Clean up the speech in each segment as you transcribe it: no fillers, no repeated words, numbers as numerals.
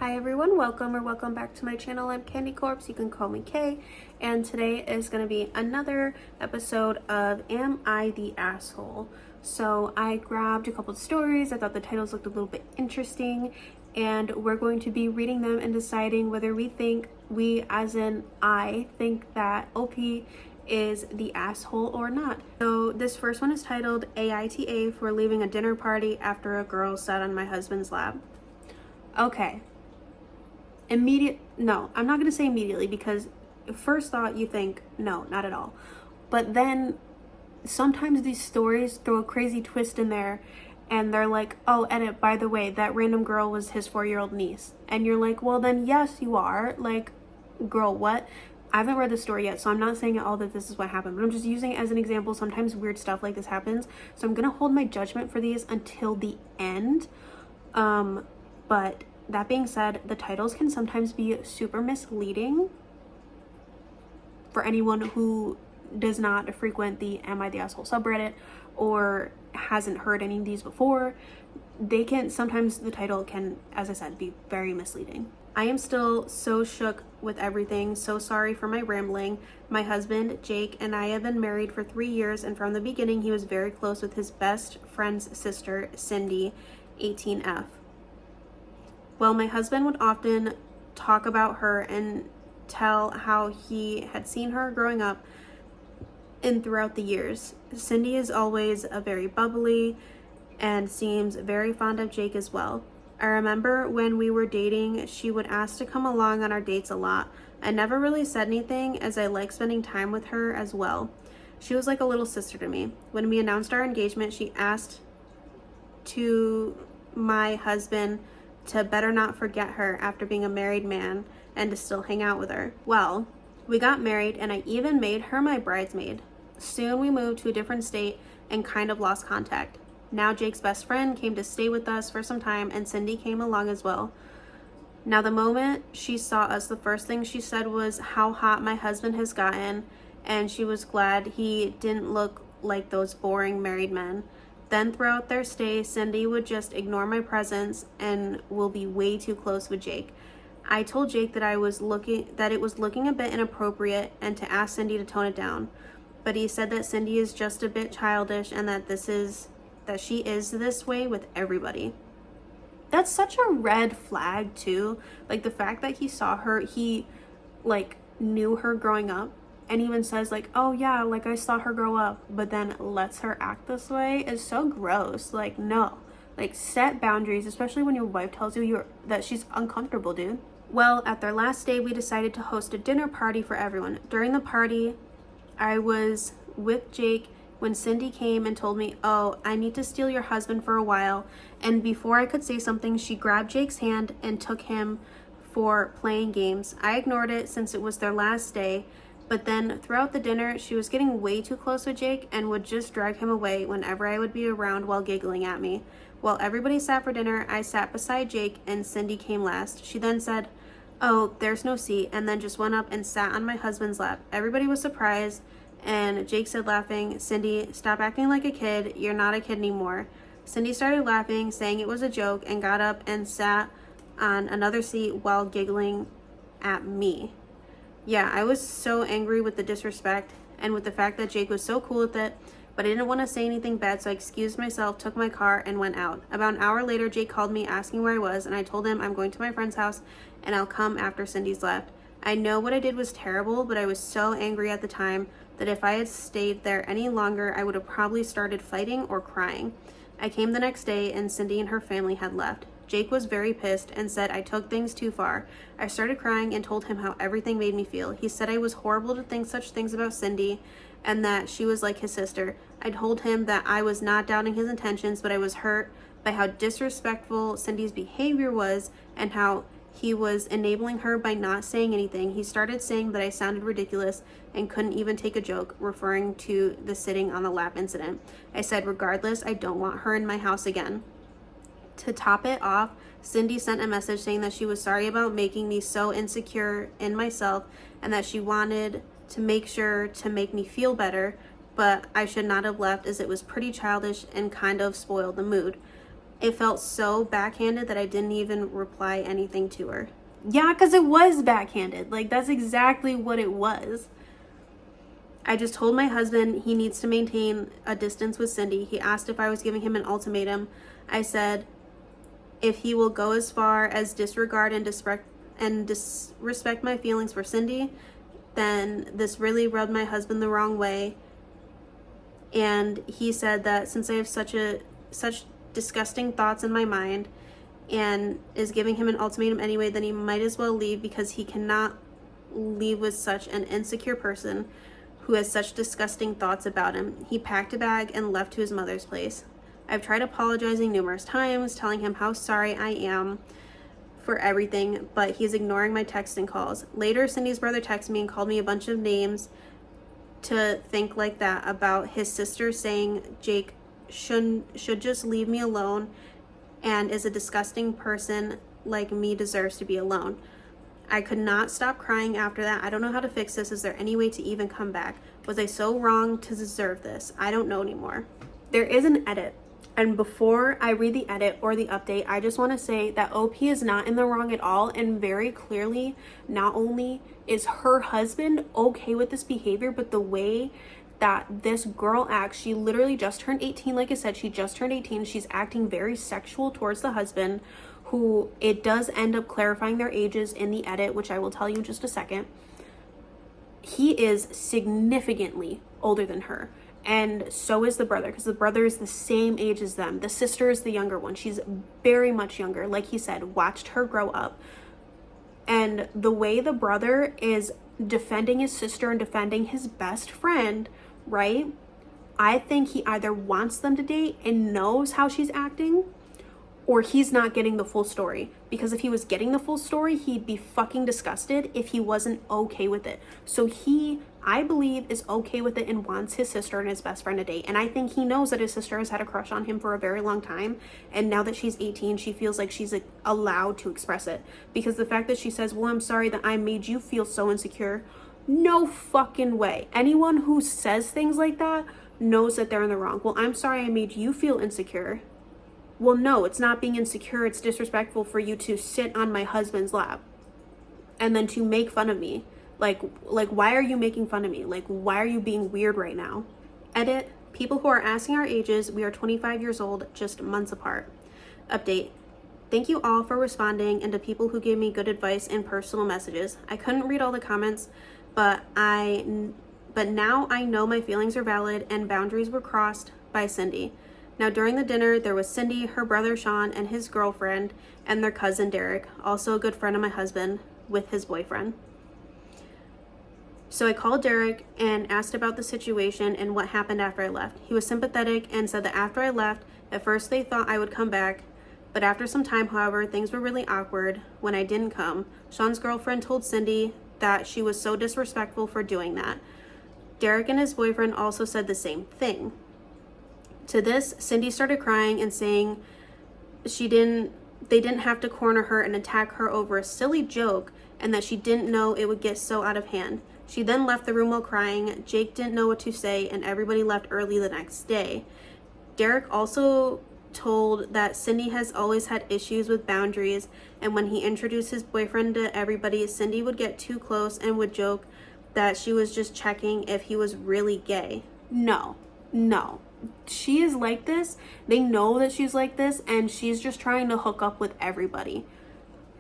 Hi everyone, welcome back to my channel. I'm KandyCorpse, you can call me Kay, and today is going to be another episode of Am I the Asshole? So I grabbed a couple of stories, I thought the titles looked a little bit interesting, and we're going to be reading them and deciding whether we as in I think that OP is the asshole or not. So this first one is titled AITAH for leaving a dinner party after a girl sat on my husband's lap. Okay. No, I'm not going to say immediately, because first thought you think, no, not at all. But then sometimes these stories throw a crazy twist in there and they're like, oh, and by the way, that random girl was his 4-year-old niece. And you're like, well, then yes, you are. Like, girl, what? I haven't read the story yet, so I'm not saying at all that this is what happened, but I'm just using it as an example. Sometimes weird stuff like this happens. So I'm going to hold my judgment for these until the end. But that being said, the titles can sometimes be super misleading for anyone who does not frequent the Am I the Asshole subreddit or hasn't heard any of these before. Sometimes the title can, as I said, be very misleading. I am still so shook with everything. So sorry for my rambling. My husband, Jake, and I have been married for 3 years, and from the beginning, he was very close with his best friend's sister, Cindy, 18F. Well, my husband would often talk about her and tell how he had seen her growing up and throughout the years. Cindy is always a very bubbly and seems very fond of Jake as well. I remember when we were dating, she would ask to come along on our dates a lot. I never really said anything, as I like spending time with her as well. She was like a little sister to me. When we announced our engagement, she asked to my husband to better not forget her after being a married man and to still hang out with her. Well, we got married and I even made her my bridesmaid. Soon we moved to a different state and kind of lost contact. Now Jake's best friend came to stay with us for some time and Cindy came along as well. Now the moment she saw us, the first thing she said was how hot my husband has gotten, and she was glad he didn't look like those boring married men. Then throughout their stay, Cindy would just ignore my presence and will be way too close with Jake. I told Jake that it was looking a bit inappropriate and to ask Cindy to tone it down. But he said that Cindy is just a bit childish and that she is this way with everybody. That's such a red flag too. Like the fact that he saw her, he like knew her growing up, and even says like, oh yeah, like I saw her grow up, but then lets her act this way is so gross. Like, no, like set boundaries, especially when your wife tells you that she's uncomfortable, dude. Well, at their last day, we decided to host a dinner party for everyone. During the party, I was with Jake when Cindy came and told me, oh, I need to steal your husband for a while. And before I could say something, she grabbed Jake's hand and took him for playing games. I ignored it since it was their last day. But then throughout the dinner, she was getting way too close with Jake and would just drag him away whenever I would be around while giggling at me. While everybody sat for dinner, I sat beside Jake and Cindy came last. She then said, oh, there's no seat, and then just went up and sat on my husband's lap. Everybody was surprised, and Jake said laughing, Cindy, stop acting like a kid. You're not a kid anymore. Cindy started laughing, saying it was a joke, and got up and sat on another seat while giggling at me. Yeah, I was so angry with the disrespect and with the fact that Jake was so cool with it, but I didn't want to say anything bad, so I excused myself, took my car, and went out. About an hour later, Jake called me asking where I was, and I told him I'm going to my friend's house and I'll come after Cindy's left. I know what I did was terrible, but I was so angry at the time that if I had stayed there any longer, I would have probably started fighting or crying. I came the next day and Cindy and her family had left. Jake was very pissed and said I took things too far. I started crying and told him how everything made me feel. He said I was horrible to think such things about Cindy and that she was like his sister. I told him that I was not doubting his intentions, but I was hurt by how disrespectful Cindy's behavior was and how he was enabling her by not saying anything. He started saying that I sounded ridiculous and couldn't even take a joke, referring to the sitting on the lap incident. I said, regardless, I don't want her in my house again. To top it off, Cindy sent a message saying that she was sorry about making me so insecure in myself and that she wanted to make sure to make me feel better, but I should not have left as it was pretty childish and kind of spoiled the mood. It felt so backhanded that I didn't even reply anything to her. Yeah, because it was backhanded. Like, that's exactly what it was. I just told my husband he needs to maintain a distance with Cindy. He asked if I was giving him an ultimatum. I said if he will go as far as disregard and disrespect my feelings for Cindy, then this really rubbed my husband the wrong way. And he said that since I have such disgusting thoughts in my mind and is giving him an ultimatum anyway, then he might as well leave, because he cannot leave with such an insecure person who has such disgusting thoughts about him. He packed a bag and left to his mother's place. I've tried apologizing numerous times, telling him how sorry I am for everything, but he's ignoring my texts and calls. Later, Cindy's brother texted me and called me a bunch of names to think like that about his sister, saying Jake should just leave me alone and is a disgusting person like me deserves to be alone. I could not stop crying after that. I don't know how to fix this. Is there any way to even come back? Was I so wrong to deserve this? I don't know anymore. There is an edit. And before I read the edit or the update, I just want to say that OP is not in the wrong at all. And very clearly, not only is her husband okay with this behavior, but the way that this girl acts, she literally just turned 18. Like I said, she just turned 18. She's acting very sexual towards the husband, who it does end up clarifying their ages in the edit, which I will tell you in just a second. He is significantly older than her. And so is the brother, because the brother is the same age as them. The sister is the younger one. She's very much younger. Like he said, watched her grow up. And the way the brother is defending his sister and defending his best friend, right? I think he either wants them to date and knows how she's acting, or he's not getting the full story. Because if he was getting the full story, he'd be fucking disgusted if he wasn't okay with it. So he, I believe, is okay with it and wants his sister and his best friend to date. And I think he knows that his sister has had a crush on him for a very long time. And now that she's 18, she feels like she's allowed to express it. Because the fact that she says, well, I'm sorry that I made you feel so insecure. No fucking way. Anyone who says things like that knows that they're in the wrong. Well, I'm sorry I made you feel insecure. Well, no, it's not being insecure. It's disrespectful for you to sit on my husband's lap and then to make fun of me. Like, why are you making fun of me? Like, why are you being weird right now? Edit. People who are asking our ages, we are 25 years old, just months apart. Update. Thank you all for responding, and to people who gave me good advice in personal messages. I couldn't read all the comments, but now I know my feelings are valid and boundaries were crossed by Cindy. Now, during the dinner, there was Cindy, her brother Sean, and his girlfriend, and their cousin Derek, also a good friend of my husband, with his boyfriend. So I called Derek and asked about the situation and what happened after I left. He was sympathetic and said that after I left, at first they thought I would come back, but after some time, however, things were really awkward when I didn't come. Sean's girlfriend told Cindy that she was so disrespectful for doing that. Derek and his boyfriend also said the same thing. To this, Cindy started crying and saying they didn't have to corner her and attack her over a silly joke, and that she didn't know it would get so out of hand. She then left the room while crying. Jake didn't know what to say, and everybody left early the next day. Derek also told that Cindy has always had issues with boundaries, and when he introduced his boyfriend to everybody, Cindy would get too close and would joke that she was just checking if he was really gay. No. She is like this. They know that she's like this, and she's just trying to hook up with everybody.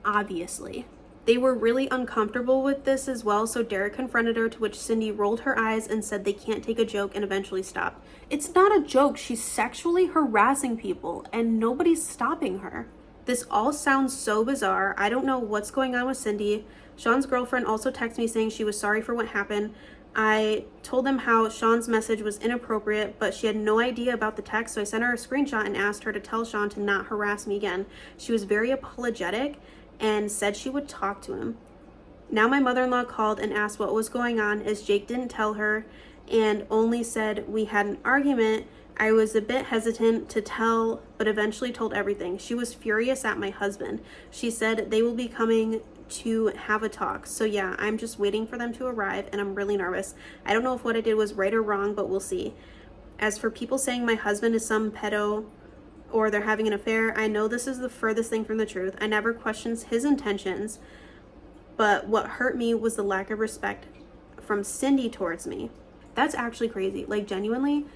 Obviously. They were really uncomfortable with this as well, so Derek confronted her, to which Cindy rolled her eyes and said they can't take a joke, and eventually stopped. It's not a joke. She's sexually harassing people, and nobody's stopping her. This all sounds so bizarre. I don't know what's going on with Cindy. Sean's girlfriend also texted me saying she was sorry for what happened. I told them how Sean's message was inappropriate, but she had no idea about the text, so I sent her a screenshot and asked her to tell Sean to not harass me again. She was very apologetic and said she would talk to him. Now my mother-in-law called and asked what was going on, as Jake didn't tell her and only said we had an argument. I was a bit hesitant to tell, but eventually told everything. She was furious at my husband. She said they will be coming to have a talk. So yeah, I'm just waiting for them to arrive, and I'm really nervous. I don't know if what I did was right or wrong, but we'll see. As for people saying my husband is some pedo or they're having an affair. I know this is the furthest thing from the truth. I never questioned his intentions, but what hurt me was the lack of respect from Cindy towards me. That's actually crazy. Like, genuinely,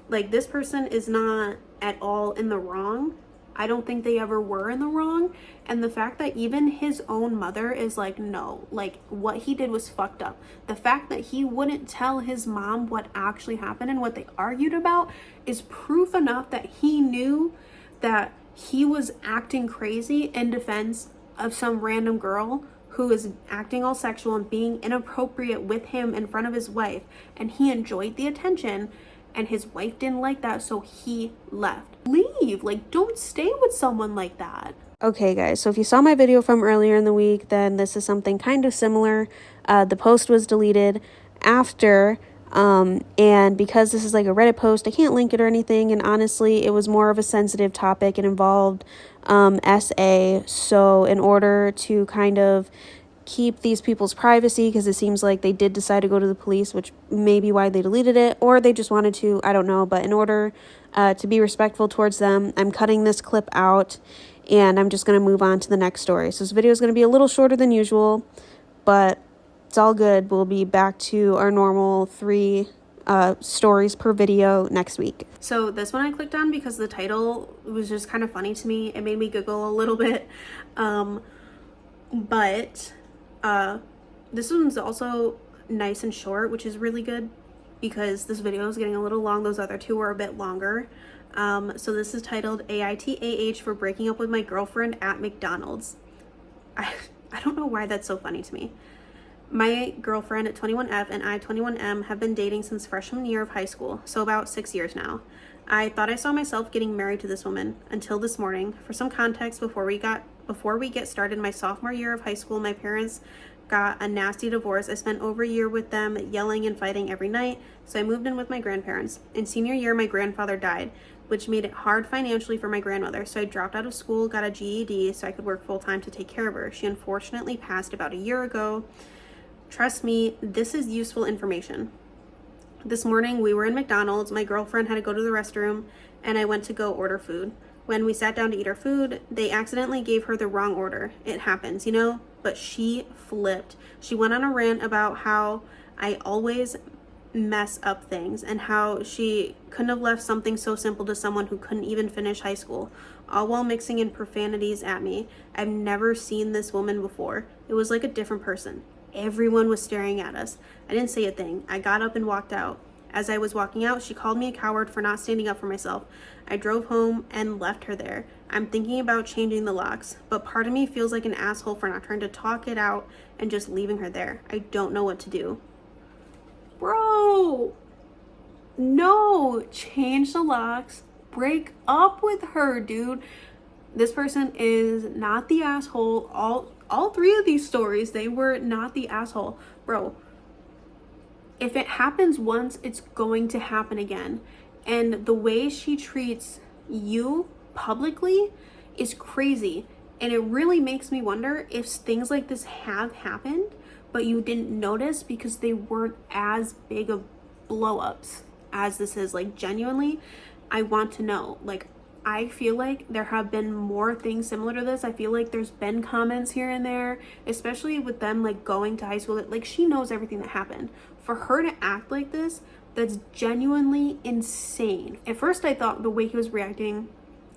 like, this person is not at all in the wrong. I don't think they ever were in the wrong. And the fact that even his own mother is like, no, like, what he did was fucked up. The fact that he wouldn't tell his mom what actually happened and what they argued about is proof enough that he knew that he was acting crazy in defense of some random girl who is acting all sexual and being inappropriate with him in front of his wife. And he enjoyed the attention, and his wife didn't like that, so he left. Leave. Like, don't stay with someone like that. Okay, guys, so if you saw my video from earlier in the week, then this is something kind of similar. The post was deleted after, and because this is like a Reddit post, I can't link it or anything, and honestly, it was more of a sensitive topic. It involved SA, so in order to kind of keep these people's privacy, because it seems like they did decide to go to the police, which may be why they deleted it, or they just wanted to, I don't know, but in order to be respectful towards them, I'm cutting this clip out, and I'm just going to move on to the next story. So this video is going to be a little shorter than usual, but it's all good. We'll be back to our normal 3 stories per video next week. So this one I clicked on because the title was just kind of funny to me. It made me giggle a little bit, but this one's also nice and short, which is really good because this video is getting a little long. Those other 2 were a bit longer. So this is titled AITAH for breaking up with my girlfriend at McDonald's. I don't know why that's so funny to me. My girlfriend at 21F and I, 21M, have been dating since freshman year of high school, so about 6 years now. I thought I saw myself getting married to this woman until this morning. For some context, before we get started, my sophomore year of high school, my parents got a nasty divorce. I spent over a year with them, yelling and fighting every night, so I moved in with my grandparents. In senior year, my grandfather died, which made it hard financially for my grandmother, so I dropped out of school, got a GED so I could work full-time to take care of her. She unfortunately passed about a year ago. Trust me, this is useful information. This morning, we were in McDonald's. My girlfriend had to go to the restroom, and I went to go order food. When we sat down to eat our food, they accidentally gave her the wrong order. It happens, you know? But she flipped. She went on a rant about how I always mess up things and how she couldn't have left something so simple to someone who couldn't even finish high school, all while mixing in profanities at me. I've never seen this woman before. It was like a different person. Everyone was staring at us. I didn't say a thing. I got up and walked out. As I was walking out, she called me a coward for not standing up for myself. I drove home and left her there. I'm thinking about changing the locks, but part of me feels like an asshole for not trying to talk it out and just leaving her there. I don't know what to do. Bro, no, change the locks. Break up with her, dude. This person is not the asshole. All 3 of these stories, they were not the asshole. Bro, if it happens once, it's going to happen again. And the way she treats you publicly is crazy. And it really makes me wonder if things like this have happened, but you didn't notice because they weren't as big of blow-ups as this is. Like, genuinely, I want to know. Like, I feel like there have been more things similar to this. I feel like there's been comments here and there, especially with them like going to high school, that like she knows everything that happened. For her to act like this, that's genuinely insane. At first I thought the way he was reacting,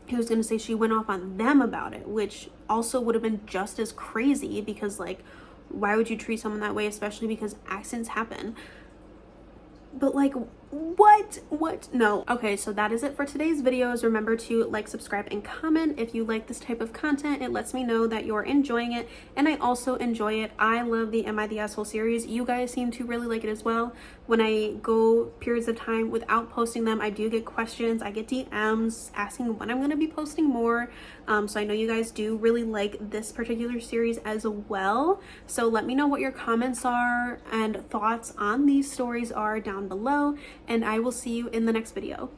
he was going to say she went off on them about it, which also would have been just as crazy because like, why would you treat someone that way, especially because accidents happen? But like, what? No. Okay, so that is it for today's videos. Remember to like, subscribe, and comment if you like this type of content. It lets me know that you're enjoying it, and I also enjoy it. I love the Am I the Asshole series. You guys seem to really like it as well. When I go periods of time without posting them, I do get questions. I get DMs asking when I'm going to be posting more. So I know you guys do really like this particular series as well. So let me know what your comments are and thoughts on these stories are down below, and I will see you in the next video.